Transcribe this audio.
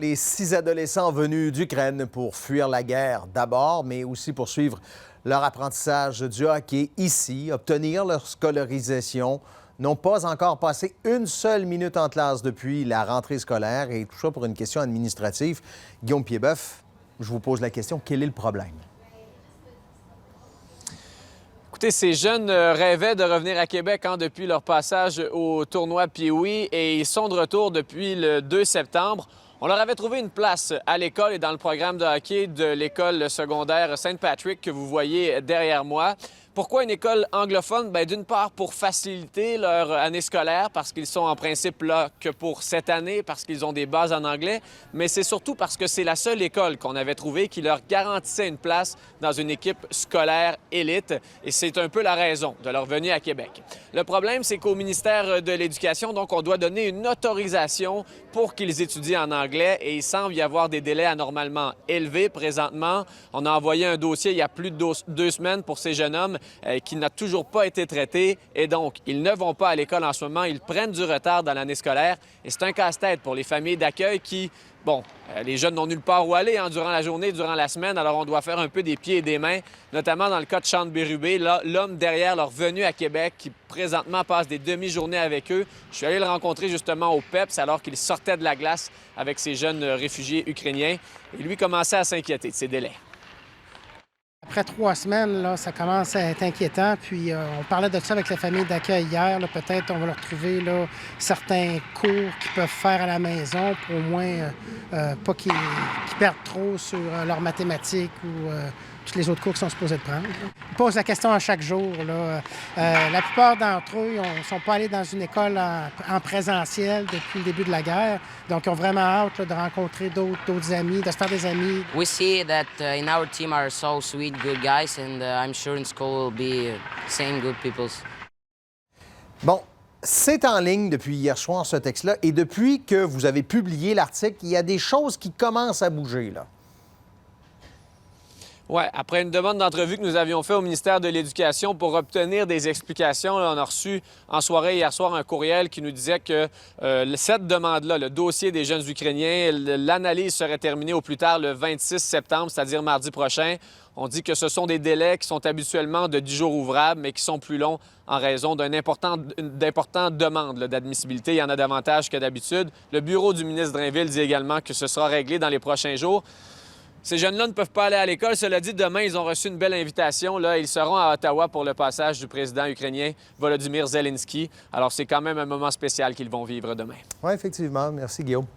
Les 6 adolescents venus d'Ukraine pour fuir la guerre d'abord, mais aussi pour suivre leur apprentissage du hockey ici, obtenir leur scolarisation, n'ont pas encore passé une seule minute en classe depuis la rentrée scolaire et tout ça pour une question administrative. Guillaume Piedboeuf, je vous pose la question, quel est le problème? Écoutez, ces jeunes rêvaient de revenir à Québec depuis leur passage au tournoi Pee-Wee et ils sont de retour depuis le 2 septembre. On leur avait trouvé une place à l'école et dans le programme de hockey de l'école secondaire Saint-Patrick que vous voyez derrière moi. Pourquoi une école anglophone? Bien, d'une part, pour faciliter leur année scolaire, parce qu'ils sont en principe là que pour cette année, parce qu'ils ont des bases en anglais, mais c'est surtout parce que c'est la seule école qu'on avait trouvée qui leur garantissait une place dans une équipe scolaire élite, et c'est un peu la raison de leur venue à Québec. Le problème, c'est qu'au ministère de l'Éducation, donc, on doit donner une autorisation pour qu'ils étudient en anglais, et il semble y avoir des délais anormalement élevés présentement. On a envoyé un dossier il y a plus de 2 semaines pour ces jeunes hommes qui n'a toujours pas été traité. Et donc, ils ne vont pas à l'école en ce moment. Ils prennent du retard dans l'année scolaire. Et c'est un casse-tête pour les familles d'accueil qui, les jeunes n'ont nulle part où aller durant la journée, durant la semaine. Alors, on doit faire un peu des pieds et des mains, notamment dans le cas de Chante Bérubé, l'homme derrière leur venue à Québec qui, présentement, passe des demi-journées avec eux. Je suis allé le rencontrer justement au PEPS alors qu'il sortait de la glace avec ces jeunes réfugiés ukrainiens. Et lui commençait à s'inquiéter de ces délais. Après 3 semaines, là, ça commence à être inquiétant. Puis on parlait de ça avec la famille d'accueil hier. Peut-être on va leur trouver certains cours qu'ils peuvent faire à la maison pour au moins pas qu'ils perdent trop sur leurs mathématiques ou tous les autres cours qu'ils sont supposés de prendre. Ils posent la question à chaque jour. La plupart d'entre eux ne sont pas allés dans une école en présentiel depuis le début de la guerre. Donc, ils ont vraiment hâte de rencontrer d'autres amis, de se faire des amis. We see that in our team are so sweet, good guys, and I'm sure in school will be same good people. Bon, c'est en ligne depuis hier soir, ce texte-là, et depuis que vous avez publié l'article, il y a des choses qui commencent à bouger, là. Oui, après une demande d'entrevue que nous avions faite au ministère de l'Éducation pour obtenir des explications, on a reçu en soirée hier soir un courriel qui nous disait que cette demande-là, le dossier des jeunes Ukrainiens, l'analyse serait terminée au plus tard le 26 septembre, c'est-à-dire mardi prochain. On dit que ce sont des délais qui sont habituellement de 10 jours ouvrables, mais qui sont plus longs en raison d'importantes demandes d'admissibilité. Il y en a davantage que d'habitude. Le bureau du ministre Drainville dit également que ce sera réglé dans les prochains jours. Ces jeunes-là ne peuvent pas aller à l'école. Cela dit, demain, ils ont reçu une belle invitation. Là, ils seront à Ottawa pour le passage du président ukrainien Volodymyr Zelensky. Alors, c'est quand même un moment spécial qu'ils vont vivre demain. Oui, effectivement. Merci, Guillaume.